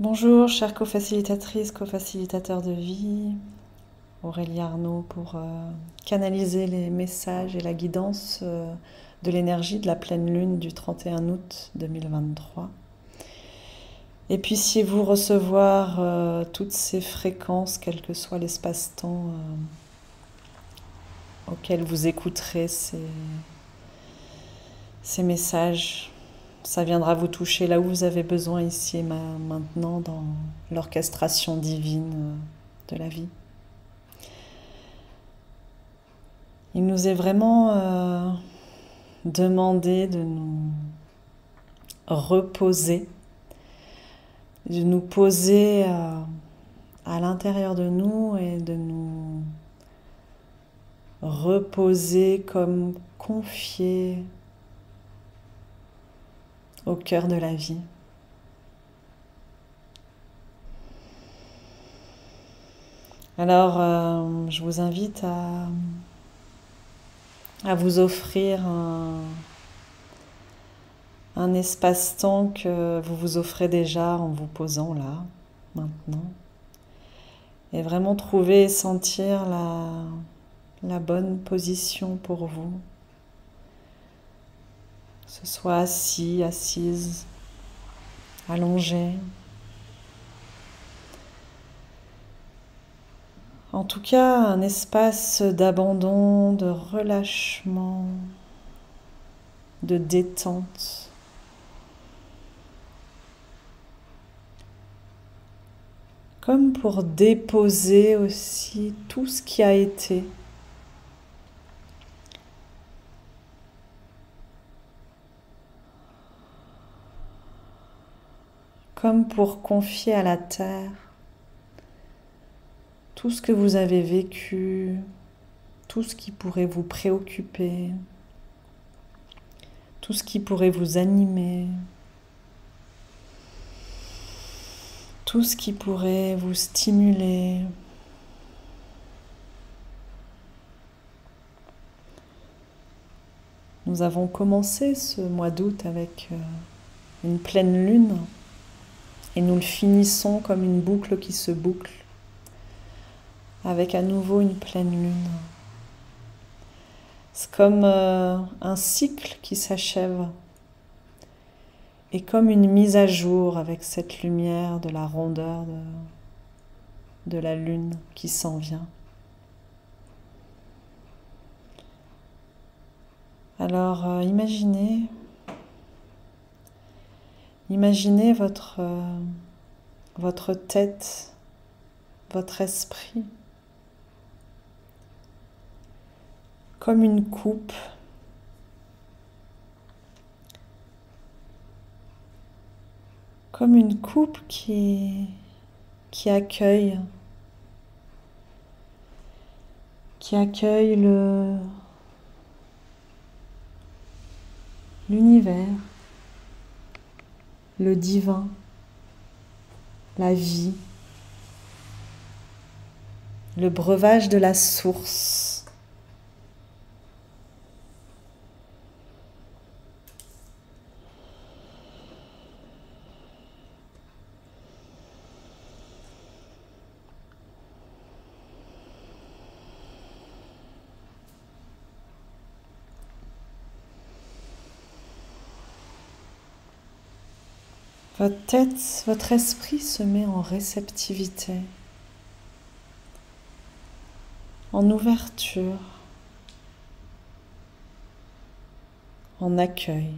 Bonjour, chères co-facilitatrices, co-facilitateurs de vie. Aurélie Arnaud pour canaliser les messages et la guidance de l'énergie de la pleine lune du 31 août 2023. Et puissiez-vous recevoir toutes ces fréquences, quel que soit l'espace-temps auquel vous écouterez ces messages. Ça viendra vous toucher là où vous avez besoin ici et maintenant dans l'orchestration divine de la vie. Il nous est vraiment demandé de nous reposer, de nous poser à l'intérieur de nous et de nous reposer comme confier au cœur de la vie. Alors, je vous invite à vous offrir un espace-temps que vous vous offrez déjà en vous posant là, maintenant. Et vraiment trouver et sentir la bonne position pour vous. Que ce soit assis, assise, allongé. En tout cas, un espace d'abandon, de relâchement, de détente. Comme pour déposer aussi tout ce qui a été. Comme pour confier à la terre tout ce que vous avez vécu, tout ce qui pourrait vous préoccuper, tout ce qui pourrait vous animer, tout ce qui pourrait vous stimuler. Nous avons commencé ce mois d'août avec une pleine lune et nous le finissons comme une boucle qui se boucle avec à nouveau une pleine lune. C'est comme un cycle qui s'achève et comme une mise à jour avec cette lumière de la rondeur de la lune qui s'en vient. Alors imaginez votre tête, votre esprit comme une coupe qui accueille l'univers, le divin, la vie, le breuvage de la source. Votre tête, votre esprit se met en réceptivité, en ouverture, en accueil.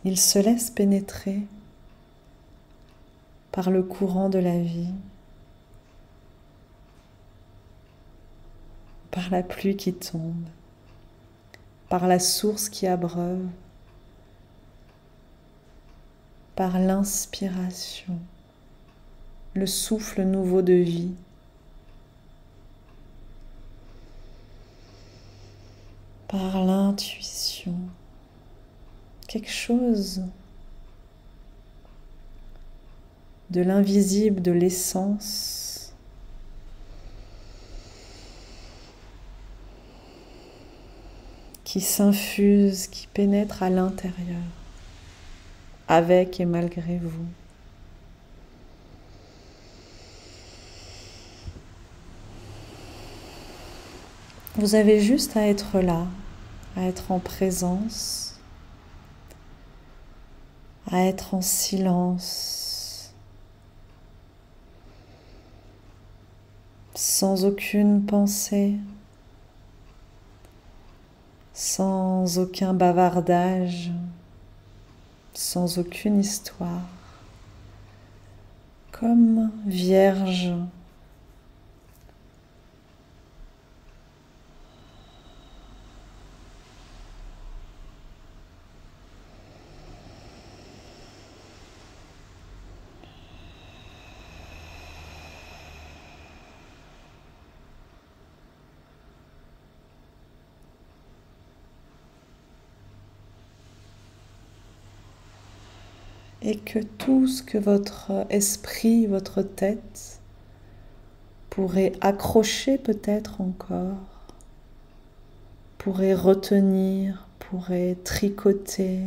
Il se laisse pénétrer par le courant de la vie, par la pluie qui tombe, par la source qui abreuve, par l'inspiration, le souffle nouveau de vie. Par l'intuition, quelque chose de l'invisible, de l'essence, qui s'infuse, qui pénètre à l'intérieur, avec et malgré vous. Vous avez juste à être là, à être en présence, à être en silence, sans aucune pensée, sans aucun bavardage, sans aucune histoire, comme vierge. Et que tout ce que votre esprit, votre tête pourrait accrocher peut-être encore, pourrait retenir, pourrait tricoter,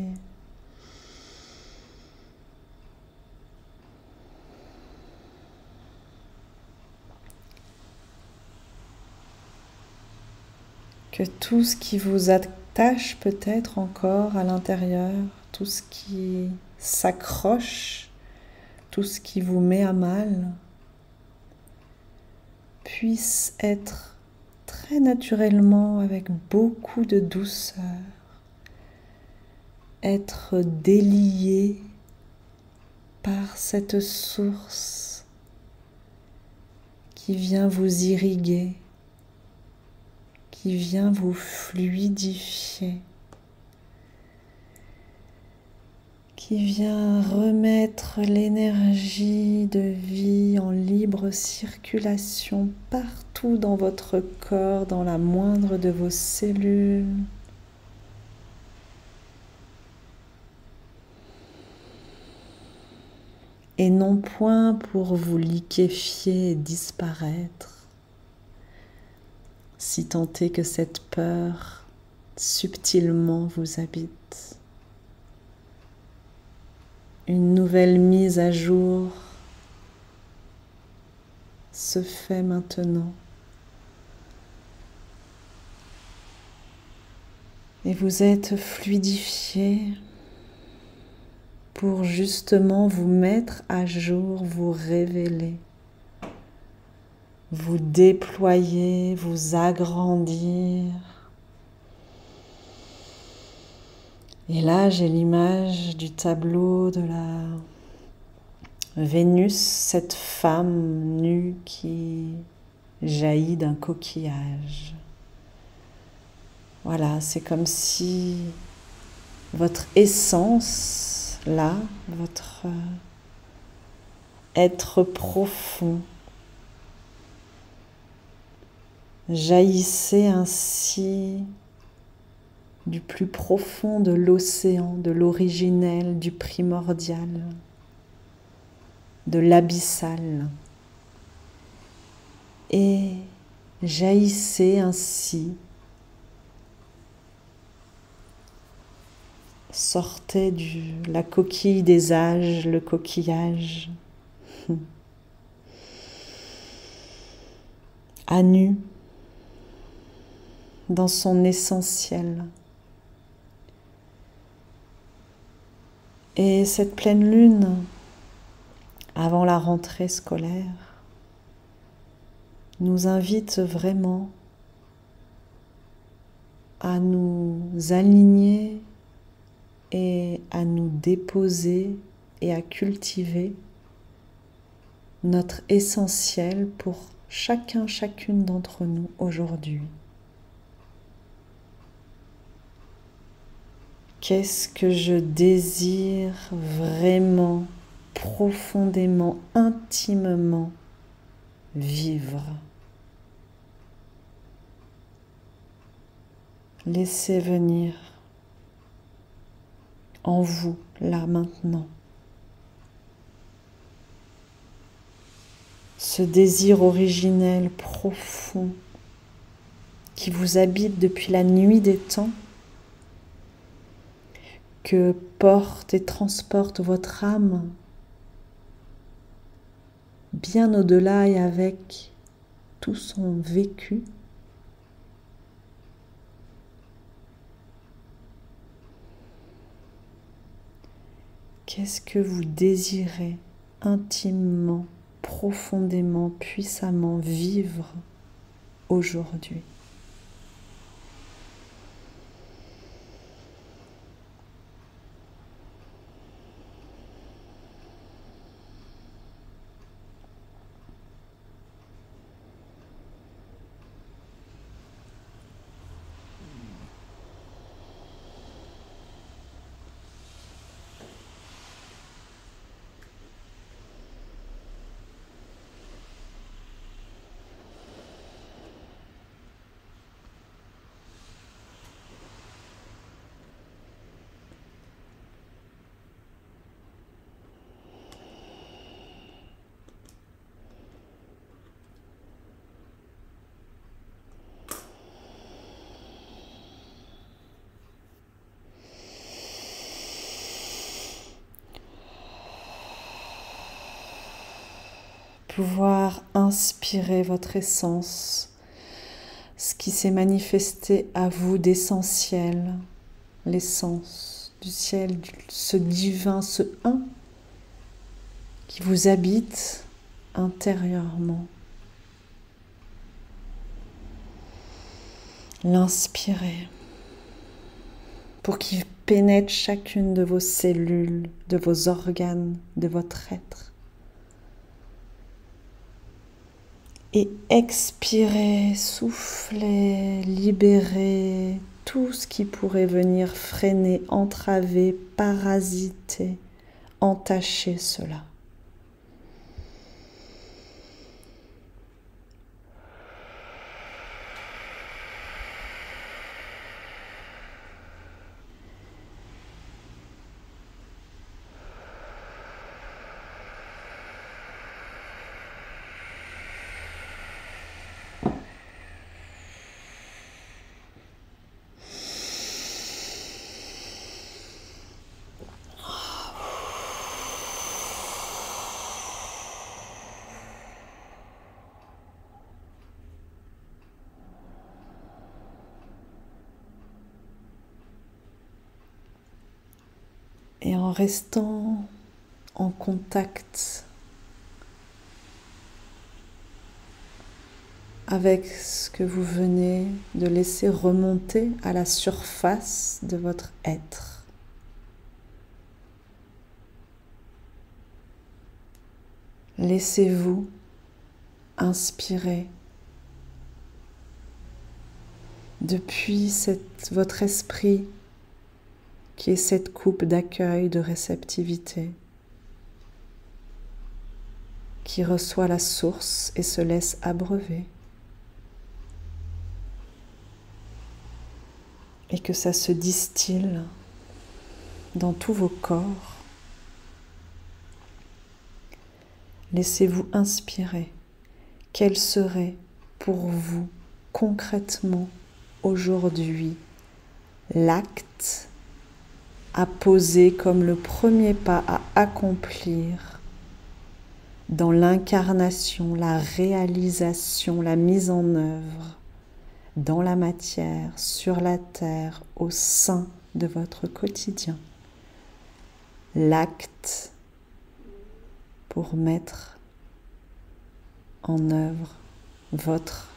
que tout ce qui vous attache peut-être encore à l'intérieur, tout ce qui s'accroche, tout ce qui vous met à mal, puisse être très naturellement, avec beaucoup de douceur, être délié par cette source qui vient vous irriguer, qui vient vous fluidifier, qui vient remettre l'énergie de vie en libre circulation partout dans votre corps, dans la moindre de vos cellules. Et non point pour vous liquéfier et disparaître, si tant est que cette peur subtilement vous habite. Une nouvelle mise à jour se fait maintenant. Et vous êtes fluidifié pour justement vous mettre à jour, vous révéler, vous déployer, vous agrandir. Et là, j'ai l'image du tableau de la Vénus, cette femme nue qui jaillit d'un coquillage. Voilà, c'est comme si votre essence, là, votre être profond, jaillissait ainsi du plus profond de l'océan, de l'originel, du primordial, de l'abyssal, et jaillissait ainsi, sortait de la coquille des âges, le coquillage, à nu, dans son essentiel. Et cette pleine lune, avant la rentrée scolaire, nous invite vraiment à nous aligner et à nous déposer et à cultiver notre essentiel pour chacun, chacune d'entre nous aujourd'hui. Qu'est-ce que je désire vraiment, profondément, intimement vivre? Laissez venir en vous, là, maintenant, ce désir originel, profond, qui vous habite depuis la nuit des temps que porte et transporte votre âme bien au-delà et avec tout son vécu. Qu'est-ce que vous désirez intimement, profondément, puissamment vivre aujourd'hui? Pouvoir inspirer votre essence, ce qui s'est manifesté à vous d'essentiel, l'essence du ciel, ce divin, ce un qui vous habite intérieurement. L'inspirer pour qu'il pénètre chacune de vos cellules, de vos organes, de votre être. Et expirez, soufflez, libérez tout ce qui pourrait venir freiner, entraver, parasiter, entacher cela. Et en restant en contact avec ce que vous venez de laisser remonter à la surface de votre être, laissez-vous inspirer depuis votre esprit qui est cette coupe d'accueil, de réceptivité, qui reçoit la source et se laisse abreuver. Et que ça se distille dans tous vos corps. Laissez-vous inspirer. Quel serait pour vous concrètement aujourd'hui l'acte à poser comme le premier pas à accomplir dans l'incarnation, la réalisation, la mise en œuvre dans la matière, sur la terre, au sein de votre quotidien. L'acte pour mettre en œuvre votre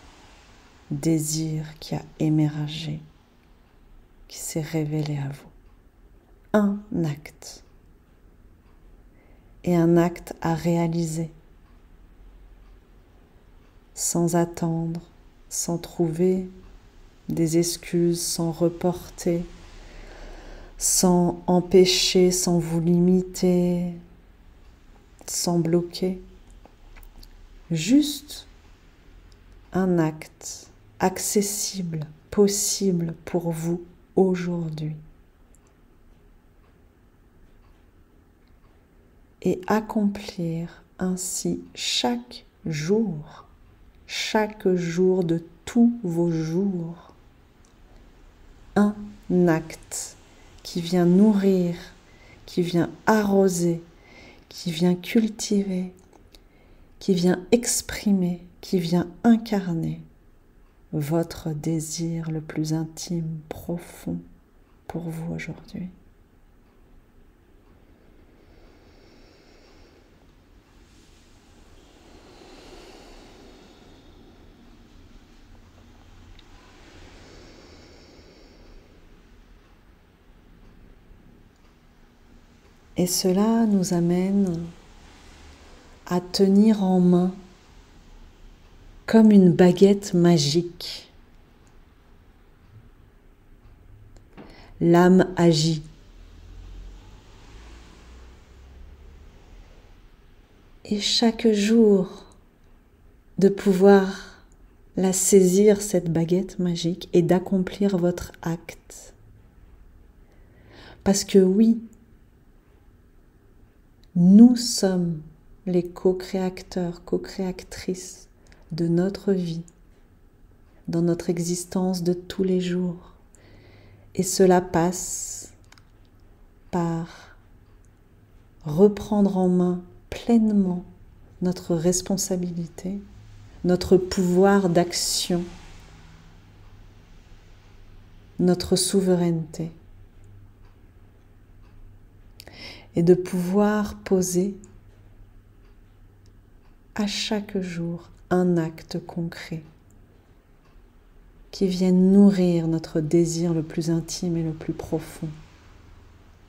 désir qui a émergé, qui s'est révélé à vous. Un acte. Et un acte à réaliser. Sans attendre, sans trouver des excuses, sans reporter, sans empêcher, sans vous limiter, sans bloquer. Juste un acte accessible, possible pour vous aujourd'hui. Et accomplir ainsi chaque jour de tous vos jours, un acte qui vient nourrir, qui vient arroser, qui vient cultiver, qui vient exprimer, qui vient incarner votre désir le plus intime, profond pour vous aujourd'hui. Et cela nous amène à tenir en main comme une baguette magique. L'âme agit. Et chaque jour, de pouvoir la saisir, cette baguette magique, et d'accomplir votre acte. Parce que oui, nous sommes les co-créateurs, co-créatrices de notre vie, dans notre existence de tous les jours. Et cela passe par reprendre en main pleinement notre responsabilité, notre pouvoir d'action, notre souveraineté. Et de pouvoir poser à chaque jour un acte concret qui vienne nourrir notre désir le plus intime et le plus profond.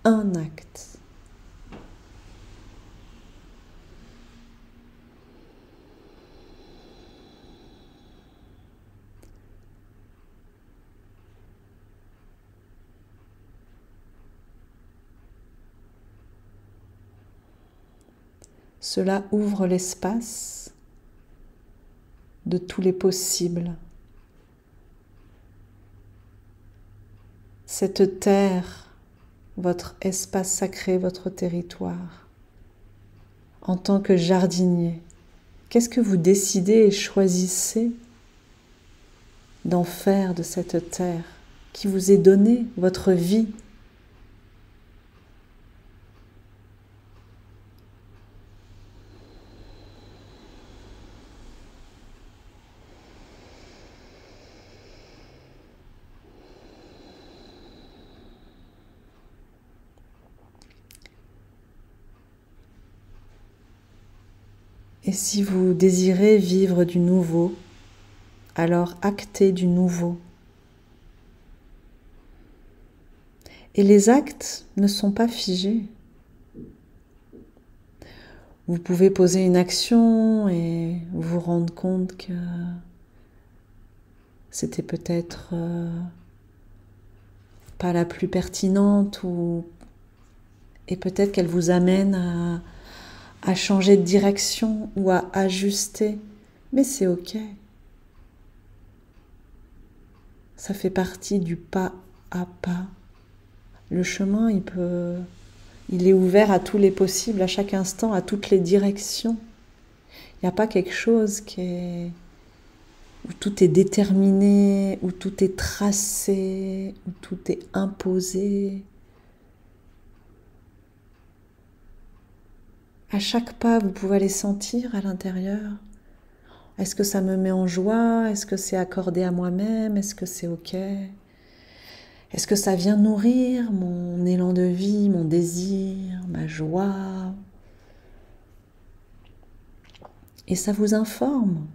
Un acte. Cela ouvre l'espace de tous les possibles. Cette terre, votre espace sacré, votre territoire, en tant que jardinier, qu'est-ce que vous décidez et choisissez d'en faire de cette terre qui vous est donnée, votre vie ? Et si vous désirez vivre du nouveau, alors actez du nouveau. Et les actes ne sont pas figés. Vous pouvez poser une action et vous rendre compte que c'était peut-être pas la plus pertinente et peut-être qu'elle vous amène à changer de direction ou à ajuster. Mais c'est ok. Ça fait partie du pas à pas. Le chemin, il est ouvert à tous les possibles, à chaque instant, à toutes les directions. Il n'y a pas quelque chose où tout est déterminé, où tout est tracé, où tout est imposé. À chaque pas, vous pouvez aller sentir à l'intérieur. Est-ce que ça me met en joie? Est-ce que c'est accordé à moi-même? Est-ce que c'est ok? Est-ce que ça vient nourrir mon élan de vie, mon désir, ma joie? Et ça vous informe.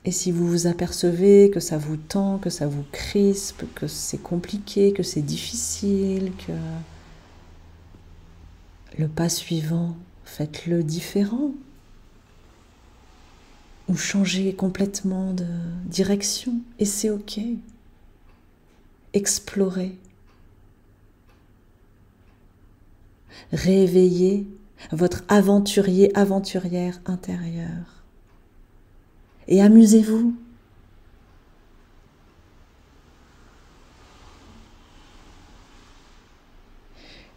Et si vous vous apercevez que ça vous tend, que ça vous crispe, que c'est compliqué, que c'est difficile, que le pas suivant, faites-le différent. Ou changez complètement de direction. Et c'est ok. Explorez. Réveillez votre aventurier, aventurière intérieure. Et amusez-vous.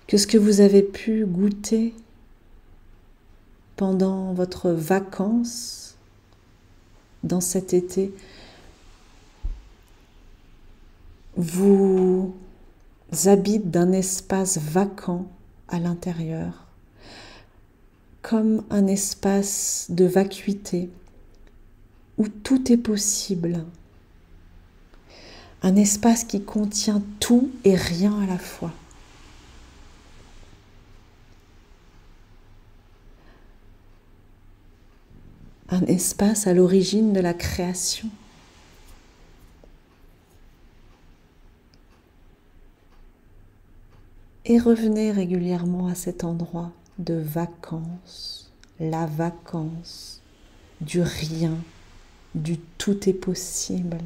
Que ce que vous avez pu goûter pendant votre vacances dans cet été vous habite d'un espace vacant à l'intérieur, comme un espace de vacuité où tout est possible, un espace qui contient tout et rien à la fois. Un espace à l'origine de la création. Et revenez régulièrement à cet endroit de vacances, la vacance, du rien, du tout est possible.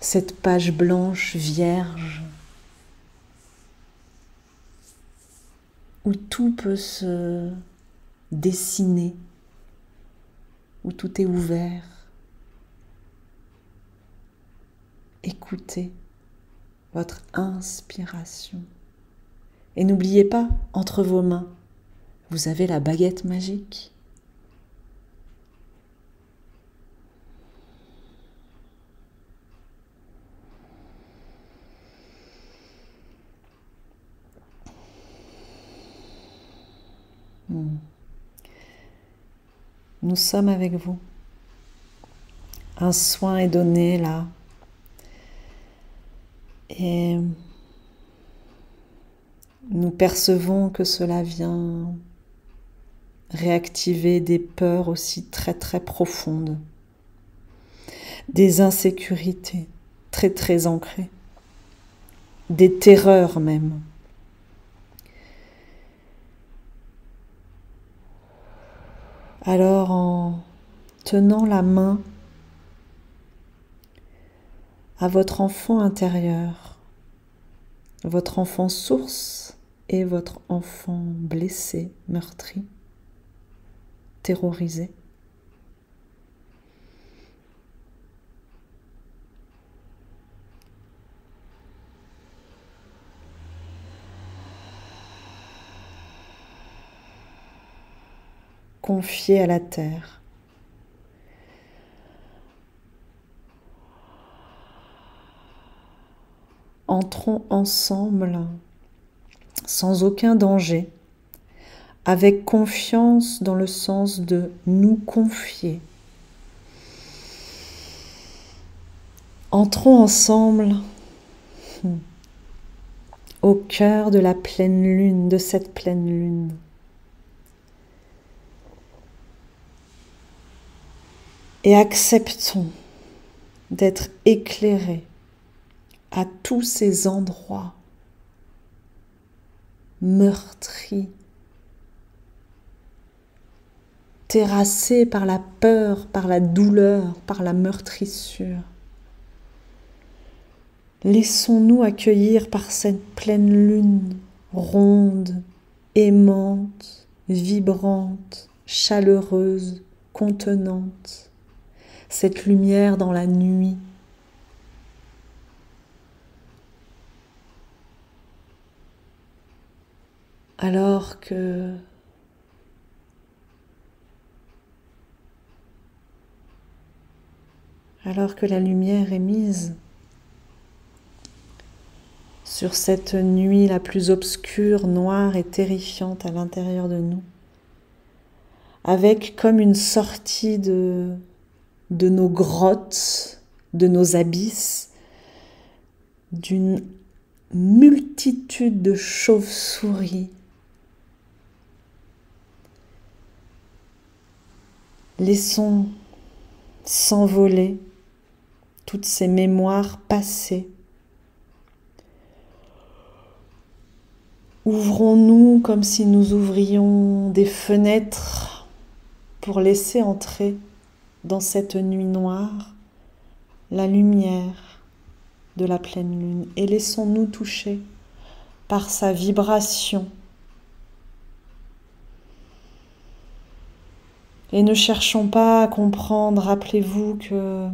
Cette page blanche vierge où tout peut se dessiner, où tout est ouvert. Écoutez votre inspiration. Et n'oubliez pas, entre vos mains, vous avez la baguette magique. Nous sommes avec vous. Un soin est donné là. Et nous percevons que cela vient réactiver des peurs aussi très très profondes, des insécurités très très ancrées, des terreurs même. Alors en tenant la main à votre enfant intérieur, votre enfant source et votre enfant blessé, meurtri, terrorisé. Confié à la terre. Entrons ensemble sans aucun danger, avec confiance dans le sens de nous confier. Entrons ensemble au cœur de la pleine lune, de cette pleine lune. Et acceptons d'être éclairés à tous ces endroits meurtris, terrassés par la peur, par la douleur, par la meurtrissure. Laissons-nous accueillir par cette pleine lune ronde, aimante, vibrante, chaleureuse, contenante, cette lumière dans la nuit. Alors que la lumière est mise sur cette nuit la plus obscure, noire et terrifiante à l'intérieur de nous, avec comme une sortie de nos grottes, de nos abysses, d'une multitude de chauves-souris. Laissons s'envoler toutes ces mémoires passées. Ouvrons-nous comme si nous ouvrions des fenêtres pour laisser entrer dans cette nuit noire la lumière de la pleine lune et laissons-nous toucher par sa vibration. Et ne cherchons pas à comprendre, rappelez-vous que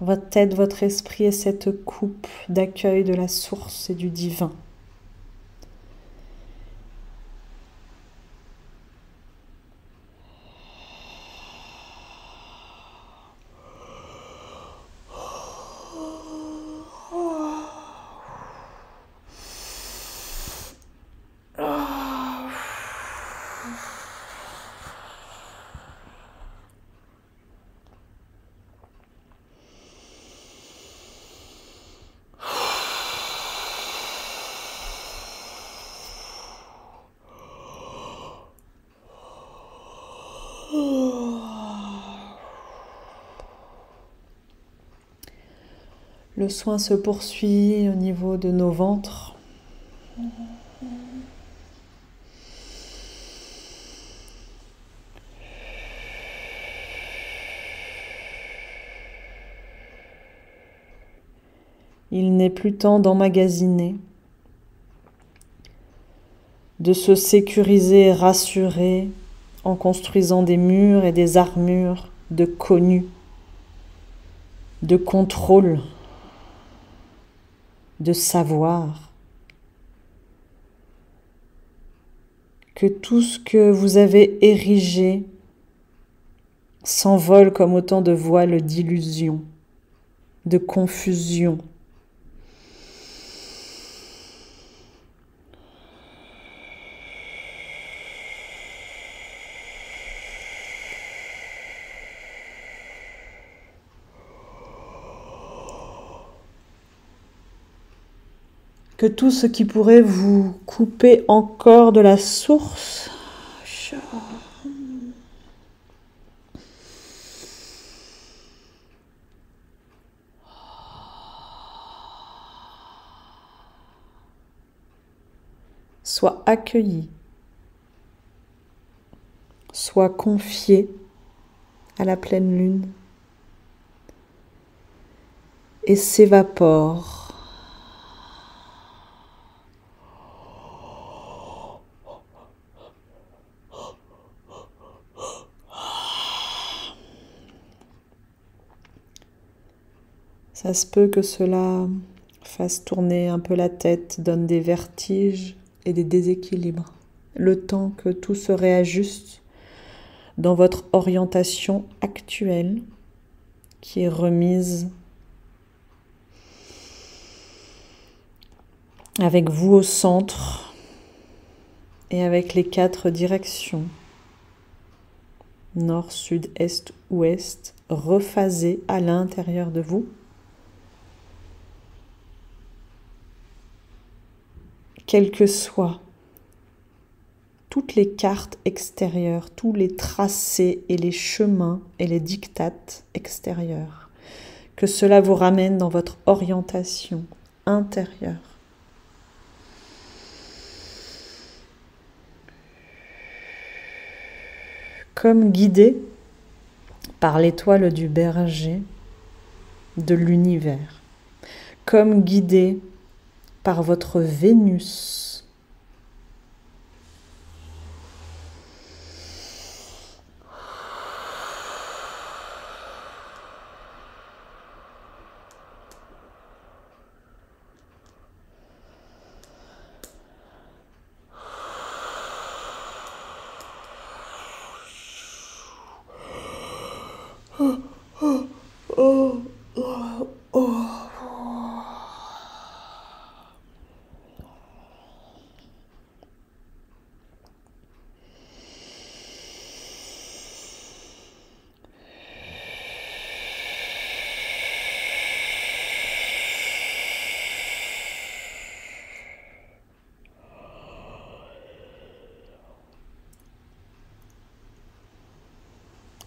votre tête, votre esprit est cette coupe d'accueil de la source et du divin. Le soin se poursuit au niveau de nos ventres. Il n'est plus temps d'emmagasiner, de se sécuriser et rassurer en construisant des murs et des armures de connu, de contrôle, de savoir. Que tout ce que vous avez érigé s'envole comme autant de voiles d'illusion, de confusion. Que tout ce qui pourrait vous couper encore de la source soit accueilli, soit confié à la pleine lune et s'évapore. Ça se peut que cela fasse tourner un peu la tête, donne des vertiges et des déséquilibres. Le temps que tout se réajuste dans votre orientation actuelle qui est remise avec vous au centre et avec les 4 directions, nord, sud, est, ouest, rephasées à l'intérieur de vous. Quelles que soient toutes les cartes extérieures, tous les tracés et les chemins et les diktats extérieurs, que cela vous ramène dans votre orientation intérieure. Comme guidé par l'étoile du berger de l'univers, comme guidé par votre Vénus,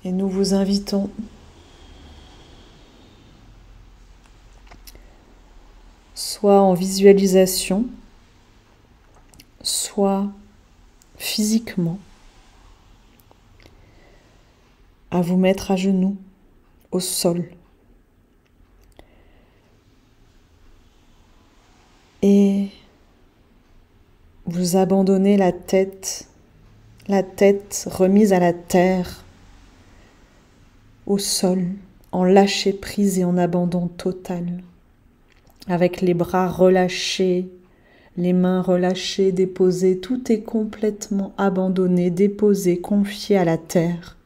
et nous vous invitons soit en visualisation, soit physiquement, à vous mettre à genoux au sol et vous abandonnez la tête remise à la terre, au sol, en lâcher prise et en abandon total, avec les bras relâchés, les mains relâchées, déposées, tout est complètement abandonné, déposé, confié à la terre.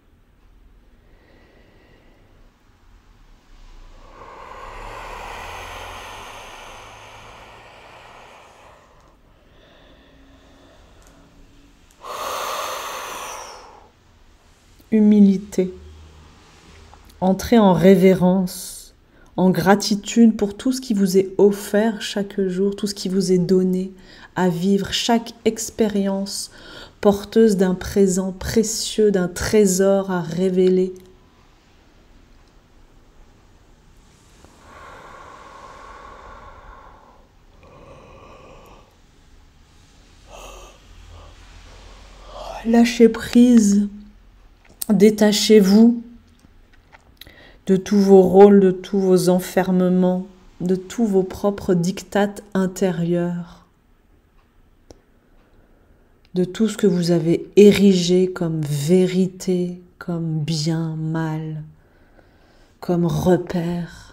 Humilité. Entrez en révérence, en gratitude pour tout ce qui vous est offert chaque jour, tout ce qui vous est donné à vivre, chaque expérience porteuse d'un présent précieux, d'un trésor à révéler. Lâchez prise, détachez-vous de tous vos rôles, de tous vos enfermements, de tous vos propres diktats intérieurs, de tout ce que vous avez érigé comme vérité, comme bien, mal, comme repère.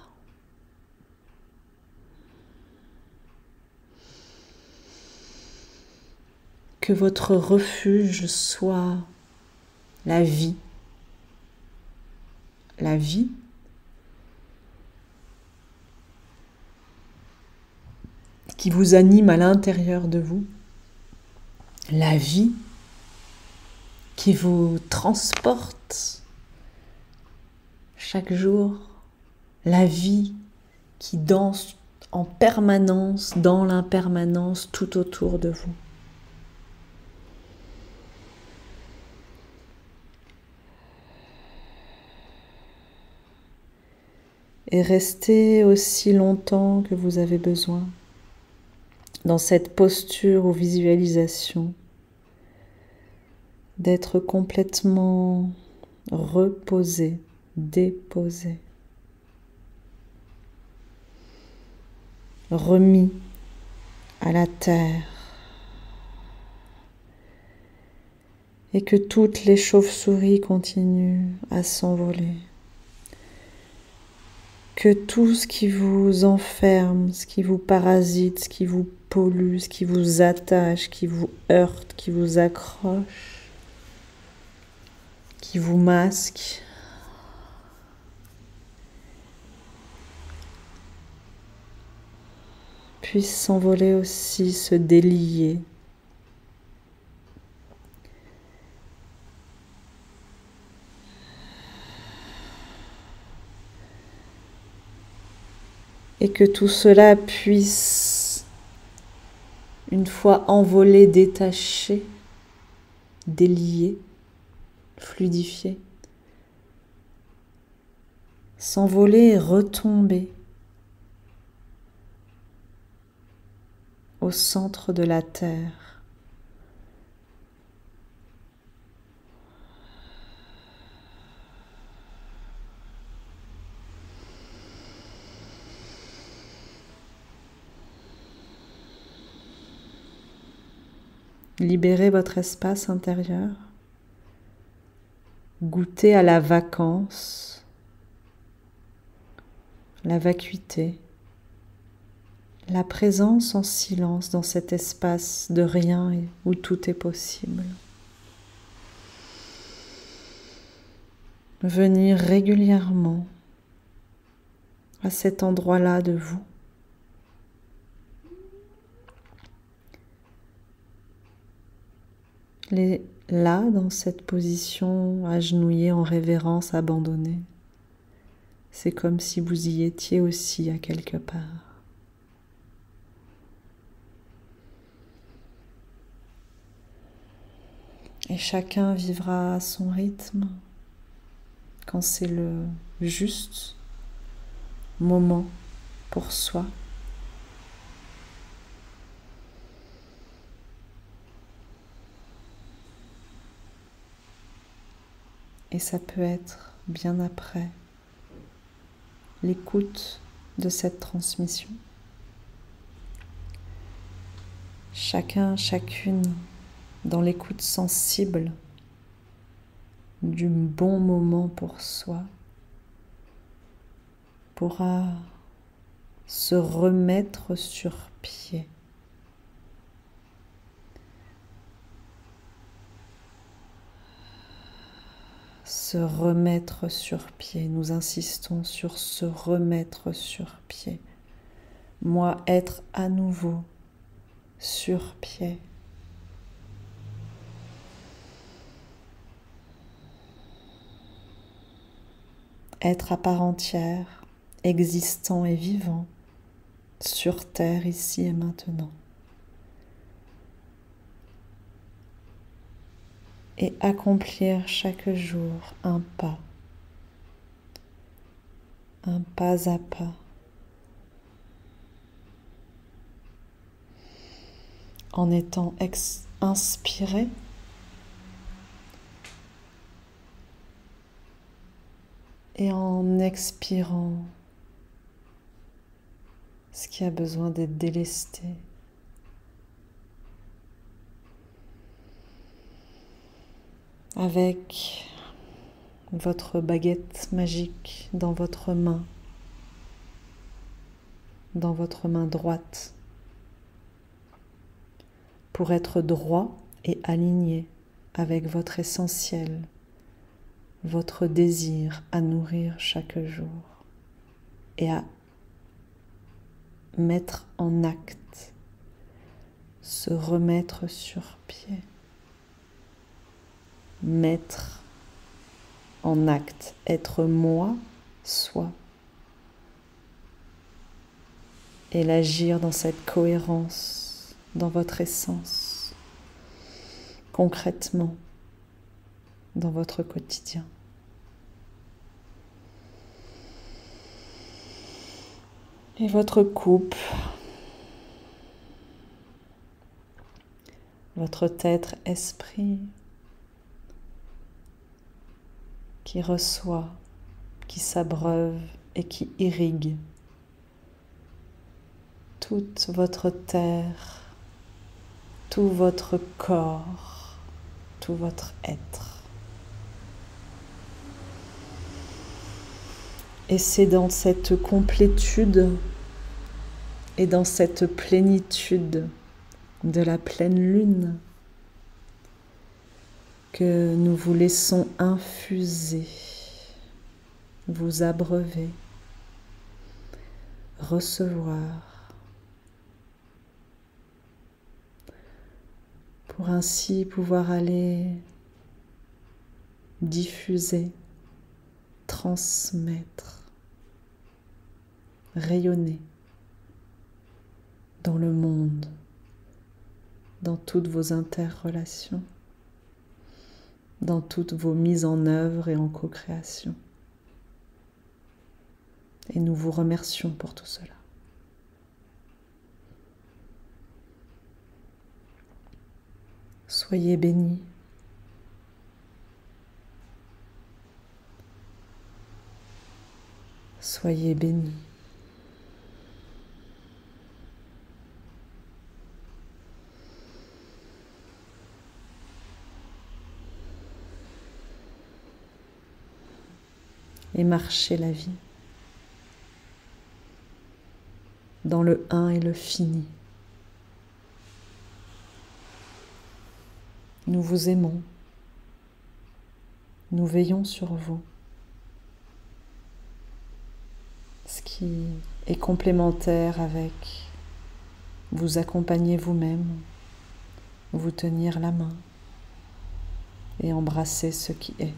Que votre refuge soit la vie. La vie qui vous anime à l'intérieur de vous. La vie qui vous transporte chaque jour. La vie qui danse en permanence, dans l'impermanence, tout autour de vous. Et restez aussi longtemps que vous avez besoin dans cette posture ou visualisation d'être complètement reposé, déposé, remis à la terre, et que toutes les chauves-souris continuent à s'envoler. Que tout ce qui vous enferme, ce qui vous parasite, ce qui vous pollue, ce qui vous attache, qui vous heurte, qui vous accroche, qui vous masque, puisse s'envoler aussi, se délier. Et que tout cela puisse, une fois envolé, détaché, délié, fluidifié, s'envoler et retomber au centre de la terre. Libérez votre espace intérieur. Goûtez à la vacance, la vacuité, la présence en silence dans cet espace de rien où tout est possible. Venir régulièrement à cet endroit-là de vous. Là, dans cette position, agenouillée en révérence, abandonnée, c'est comme si vous y étiez aussi à quelque part. Et chacun vivra à son rythme, quand c'est le juste moment pour soi. Et ça peut être bien après l'écoute de cette transmission. Chacun, chacune, dans l'écoute sensible du bon moment pour soi, pourra se remettre sur pied. Se remettre sur pied. Nous insistons sur se remettre sur pied. Moi, être à nouveau sur pied. Être à part entière, existant et vivant, sur terre, ici et maintenant. Et accomplir chaque jour un pas à pas, en étant inspiré Et en expirant ce qui a besoin d'être délesté. Avec votre baguette magique dans votre main droite, pour être droit et aligné avec votre essentiel, votre désir à nourrir chaque jour et à mettre en acte, se remettre sur pied, mettre en acte, être moi, soi, et l'agir dans cette cohérence, dans votre essence, concrètement, dans votre quotidien. Et votre coupe, votre être-esprit qui reçoit, qui s'abreuve et qui irrigue toute votre terre, tout votre corps, tout votre être. Et c'est dans cette complétude et dans cette plénitude de la pleine lune que nous vous laissons infuser, vous abreuver, recevoir, pour ainsi pouvoir aller diffuser, transmettre, rayonner dans le monde, dans toutes vos interrelations, dans toutes vos mises en œuvre et en co-création. Et nous vous remercions pour tout cela. Soyez bénis. Soyez bénis. Et marchez la vie dans le un et le fini. Nous vous aimons, nous veillons sur vous, ce qui est complémentaire avec vous accompagner vous-même, vous tenir la main et embrasser ce qui est.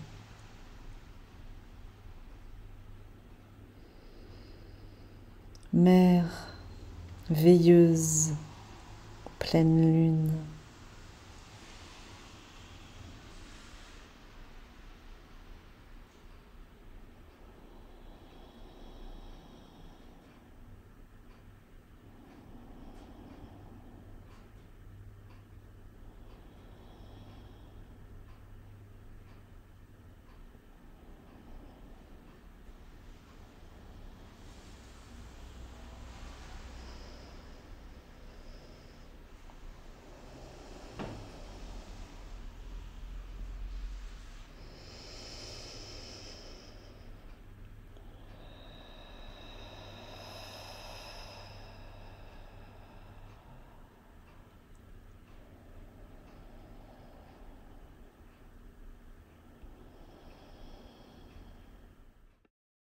Mère veilleuse, pleine lune,